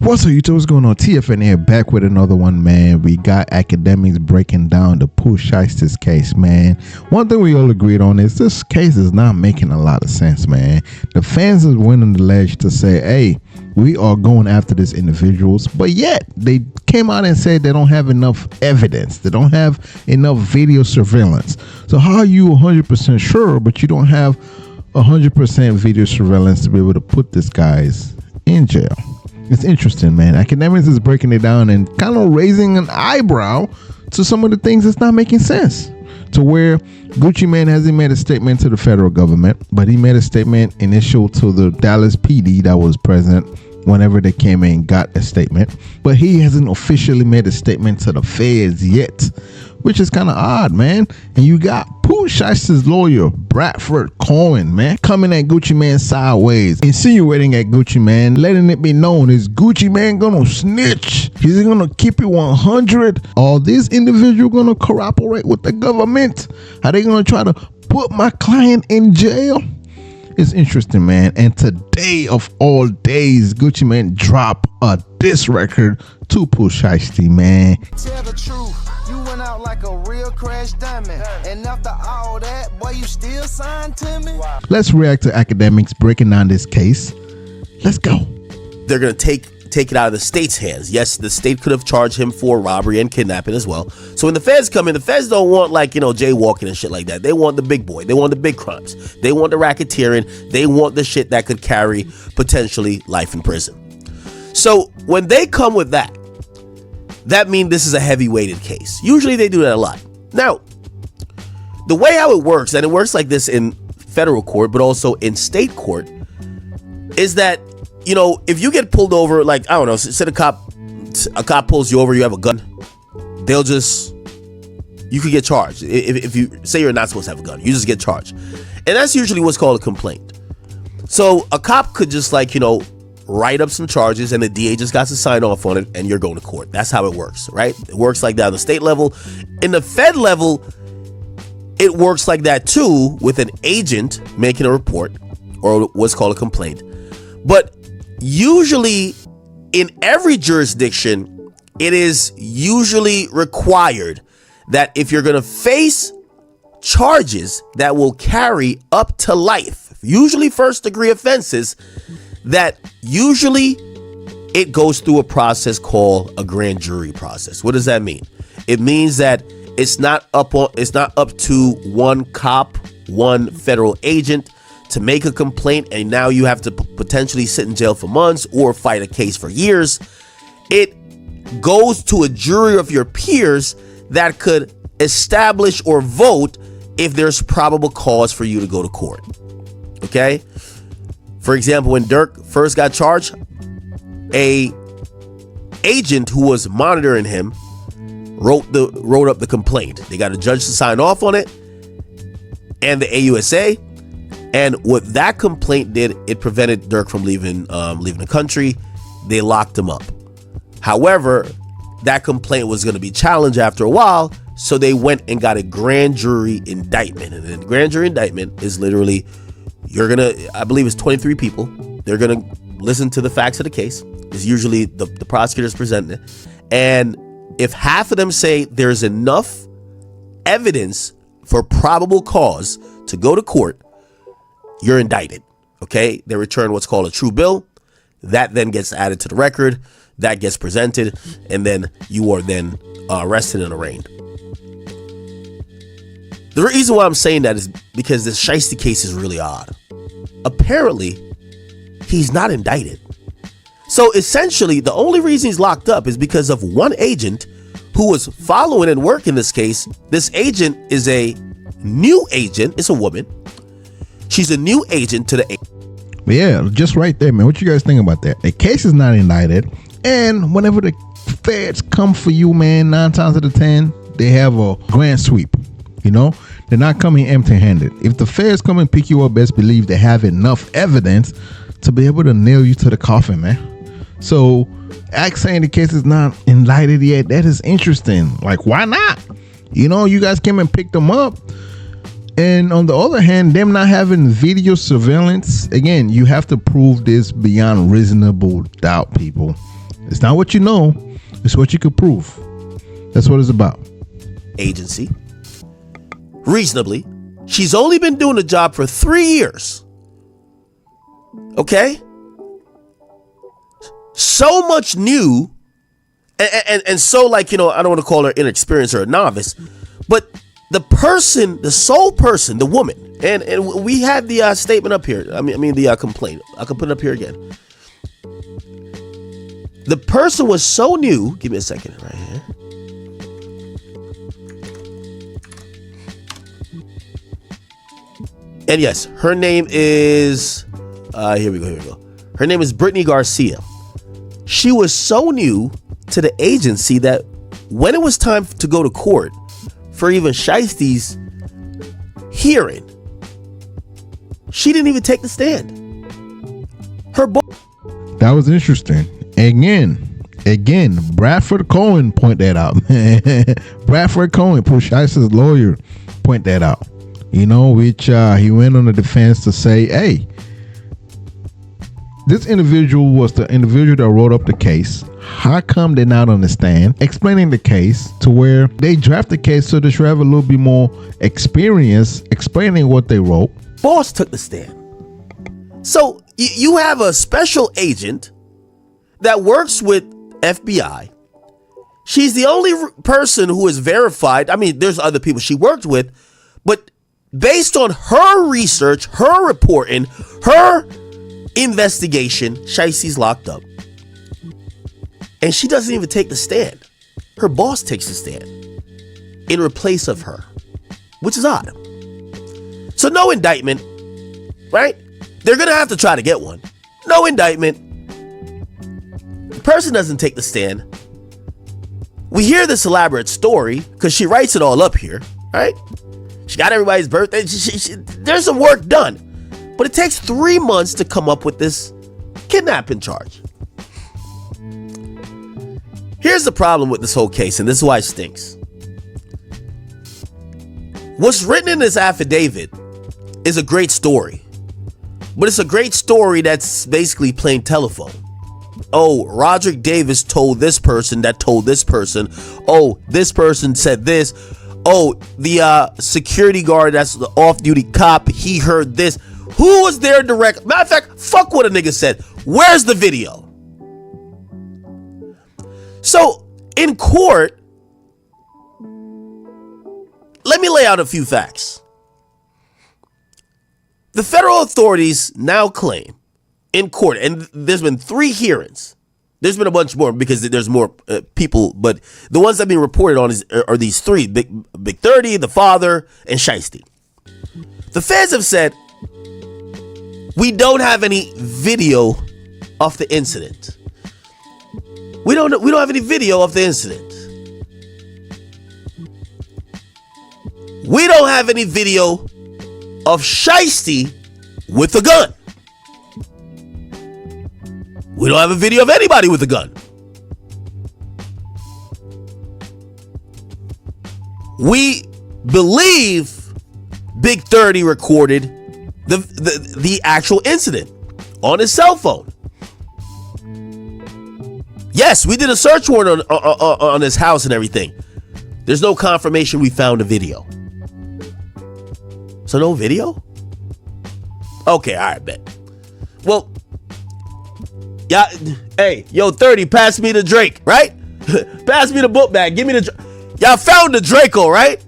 What's up, YouTube? What's going on? TFN here, back with another one, man. We got Akademiks breaking down the Pooh Shiesty's case, man. One thing we all agreed on is this case is not making a lot of sense, man. The fans is winning the ledge to say, hey, we are going after these individuals, but yet they came out and said they don't have enough evidence. They don't have enough video surveillance. So how are you 100% sure, but you don't have 100% video surveillance to be able to put these guys in jail? It's interesting, man. Akademiks is breaking it down and kind of raising an eyebrow to some of the things that's not making sense. To where Gucci Mane hasn't made a statement to the federal government, but he made a statement initial to the Dallas PD that was present whenever they came in and got a statement. But he hasn't officially made a statement to the feds yet, which is kind of odd, man. And you got Pooh Shiesty's lawyer, Bradford Cohen, man, coming at Gucci Mane sideways, insinuating at Gucci Mane, letting it be known, is Gucci Mane gonna snitch? Is he gonna keep it 100? Are these individuals gonna cooperate with the government? Are they gonna try to put my client in jail? It's interesting, man. And today of all days, Gucci Mane dropped a diss record to Pooh Shiesty, man. Tell the truth. You went out like a real crash diamond, and after all that, boy, you still signed to me. Let's react to Akademiks breaking down this case. Let's go. They're gonna take it out of the state's hands. Yes, the state could have charged him for robbery and kidnapping as well. So when the feds come in, the feds don't want jaywalking and shit like that. They want the big boy. They want the big crimes. They want the racketeering. They want the shit that could carry potentially life in prison. So when they come with that means this is a heavy-weighted case. Usually they do that a lot. Now, the way how it works, and it works like this in federal court, but also in state court, is that, you know, if you get pulled over, like, I don't know, say a cop pulls you over, you have a gun, you could get charged. If you say you're not supposed to have a gun, you just get charged. And that's usually what's called a complaint. So a cop could just, like, you know, write up some charges and the DA just got to sign off on it and you're going to court. That's how it works, right? It works like that on the state level. In the Fed level, it works like that too, with an agent making a report or what's called a complaint. But usually in every jurisdiction, it is usually required that if you're going to face charges that will carry up to life, usually first degree offenses, that usually it goes through a process called a grand jury process. What does that mean? It means that it's not up to one cop, one federal agent to make a complaint, and now you have to potentially sit in jail for months or fight a case for years. It goes to a jury of your peers that could establish or vote if there's probable cause for you to go to court. Okay? For example, when Dirk first got charged, a agent who was monitoring him wrote up the complaint. They got a judge to sign off on it and the AUSA. And what that complaint did, it prevented Dirk from leaving the country. They locked him up. However, that complaint was going to be challenged after a while, so they went and got a grand jury indictment. And the grand jury indictment is literally, I believe it's 23 people. They're going to listen to the facts of the case. It's usually the prosecutors presenting it. And if half of them say there's enough evidence for probable cause to go to court, you're indicted. Okay? They return what's called a true bill. That then gets added to the record. That gets presented. And then you are then arrested and arraigned. The reason why I'm saying that is because this Shiesty case is really odd. Apparently, he's not indicted. So essentially, the only reason he's locked up is because of one agent who was following and working this case. This agent is a new agent. It's a woman. She's a new agent to the. Yeah, just right there, man. What you guys think about that? The case is not indicted. And whenever the feds come for you, man, 9 times out of 10, they have a grand sweep. You know, they're not coming empty-handed. If the feds come and pick you up, best believe they have enough evidence to be able to nail you to the coffin, man. So, saying the case is not indicted yet, that is interesting. Like, why not? You know, you guys came and picked them up. And on the other hand, them not having video surveillance, again, you have to prove this beyond reasonable doubt, people. It's not what you know, it's what you could prove. That's what it's about. Agency. Reasonably, she's only been doing the job for 3 years. Okay? So much new, and so, like, you know, I don't want to call her inexperienced or a novice, but the sole person, the woman, and we had the statement up here. I mean the complaint. I can put it up here again. The person was so new. Give me a second, right here. And yes, her name is, here we go. Her name is Brittany Garcia. She was so new to the agency that when it was time to go to court for even Shiesty's hearing, she didn't even take the stand. That was interesting. Again, Bradford Cohen point that out. Bradford Cohen, Pooh Shiesty's lawyer, point that out. You know, which he went on the defense to say, hey, this individual was the individual that wrote up the case. How come they not understand explaining the case to where they draft the case so they should have a little bit more experience explaining what they wrote? Boss took the stand. So you have a special agent that works with FBI. She's the only person who is verified. I mean, there's other people she worked with, but based on her research, her reporting, her investigation, Shiesty's locked up. And she doesn't even take the stand. Her boss takes the stand in replace of her, which is odd. So no indictment, right? They're going to have to try to get one. No indictment. The person doesn't take the stand. We hear this elaborate story because she writes it all up here, right? She got everybody's birthday. There's some work done. But it takes 3 months to come up with this kidnapping charge. Here's the problem with this whole case, and this is why it stinks. What's written in this affidavit is a great story. But it's a great story that's basically plain telephone. Oh, Roderick Davis told this person that told this person. Oh, this person said this. Oh, the security guard that's the off-duty cop, he heard this. Who was there direct? Matter of fact, fuck what a nigga said. Where's the video? So, in court, let me lay out a few facts. The federal authorities now claim in court, and there's been 3 hearings. There's been a bunch more because there's more people, but the ones that have been reported on are these 3, Big 30, the father, and Shiesty. The feds have said, we don't have any video of the incident. We don't have any video of the incident. We don't have any video of Shiesty with a gun. We don't have a video of anybody with a gun. We believe Big 30 recorded the actual incident on his cell phone. Yes, we did a search warrant on his house and everything. There's no confirmation we found a video. So no video? Okay, all right, bet. Well, yeah, hey, yo, 30, pass me the Drake, right? Pass me the book bag. Give me the... Y'all found the Draco, right?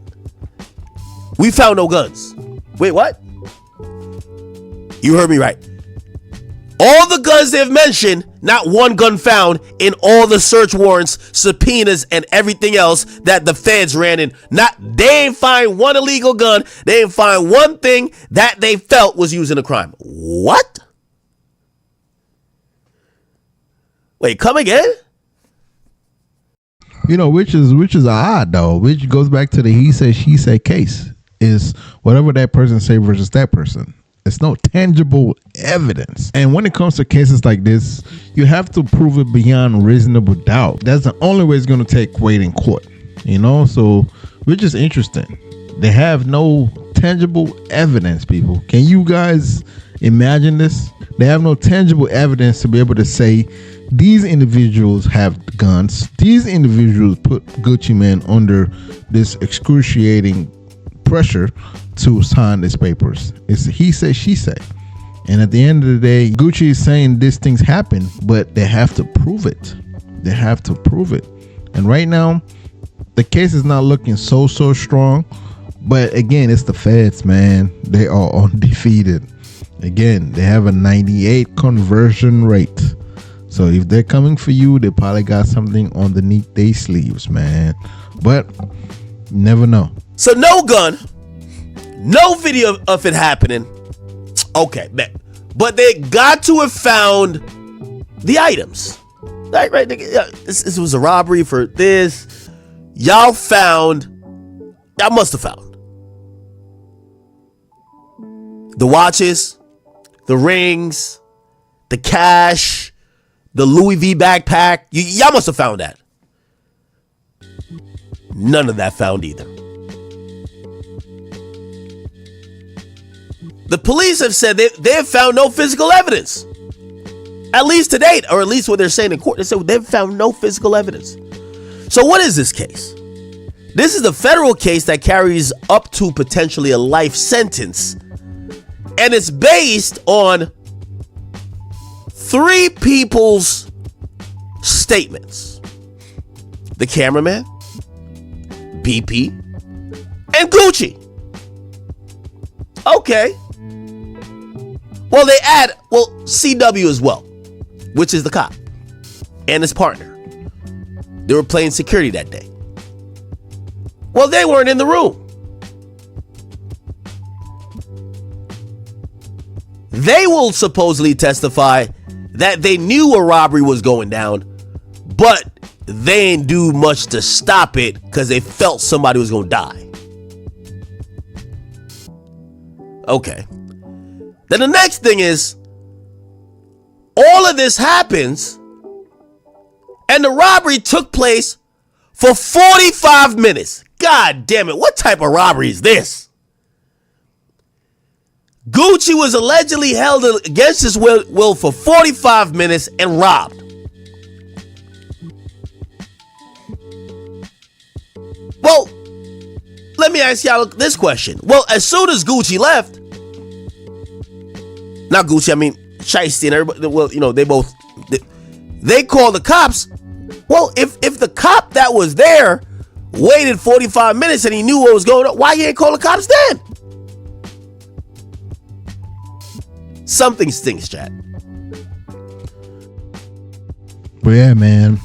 We found no guns. Wait, what? You heard me right. All the guns they've mentioned, not one gun found in all the search warrants, subpoenas, and everything else that the feds ran in. They ain't find one illegal gun. They ain't find one thing that they felt was used in a crime. What? Wait, come again? You know, which is odd though, which goes back to the he said, she said case. Is whatever that person say versus that person. It's no tangible evidence. And when it comes to cases like this, you have to prove it beyond reasonable doubt. That's the only way it's going to take weight in court. You know, so which is interesting. They have no tangible evidence, people. Can you guys Imagine this. They have no tangible evidence to be able to say these individuals have guns. These individuals put Gucci Mane under this excruciating pressure to sign these papers. It's he said, she said. And at the end of the day, Gucci is saying these things happen, but they have to prove it. They have to prove it. And right now, the case is not looking so strong. But again, it's the feds, man. They are undefeated. Again, they have a 98 conversion rate. So if they're coming for you, they probably got something underneath their sleeves, man. But you never know. So no gun, no video of it happening. Okay, man. But they got to have found the items. Right? This was a robbery for this. Y'all must have found the watches, the rings, the cash, the Louis V backpack. Y'all must have found that. None of that found either. The police have said they have found no physical evidence. At least to date, or at least what they're saying in court. They said they've found no physical evidence. So what is this case? This is the federal case that carries up to potentially a life sentence. And it's based on 3 people's statements. The cameraman, BP, and Gucci. Okay. Well, they add, CW as well, which is the cop and his partner. They were playing security that day. Well, they weren't in the room. They will supposedly testify that they knew a robbery was going down, but they didn't do much to stop it because they felt somebody was going to die. Okay. Then the next thing is, all of this happens, and the robbery took place for 45 minutes. God damn it, what type of robbery is this? Gucci was allegedly held against his will for 45 minutes and robbed. Well, let me ask y'all this question. Well, as soon as Gucci left, not Gucci, I mean Shiesty and everybody, well, you know, they called the cops. Well, if the cop that was there waited 45 minutes and he knew what was going on, why you ain't call the cops then? Something stinks, chat. But yeah, man,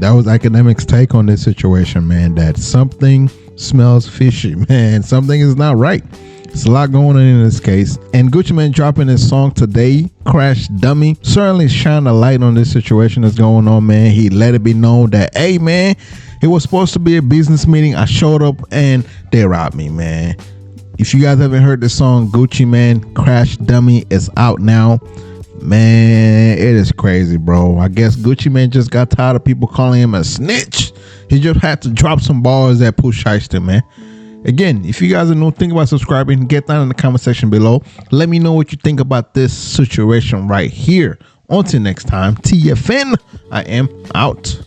that was Akademiks' take on this situation, man. That something smells fishy, man. Something is not right. There's a lot going on in this case. And Gucci Mane dropping his song today, Crash Dummy, certainly shine a light on this situation that's going on, man. He let it be known that, hey, man, it was supposed to be a business meeting. I showed up and they robbed me, man. If you guys haven't heard the song Gucci Mane, Crash Dummy, is out now. Man, it is crazy, bro. I guess Gucci Mane just got tired of people calling him a snitch. He just had to drop some bars at Pooh Shiesty, man. Again, if you guys are new, think about subscribing. Get down in the comment section below. Let me know what you think about this situation right here. Until next time, TFN, I am out.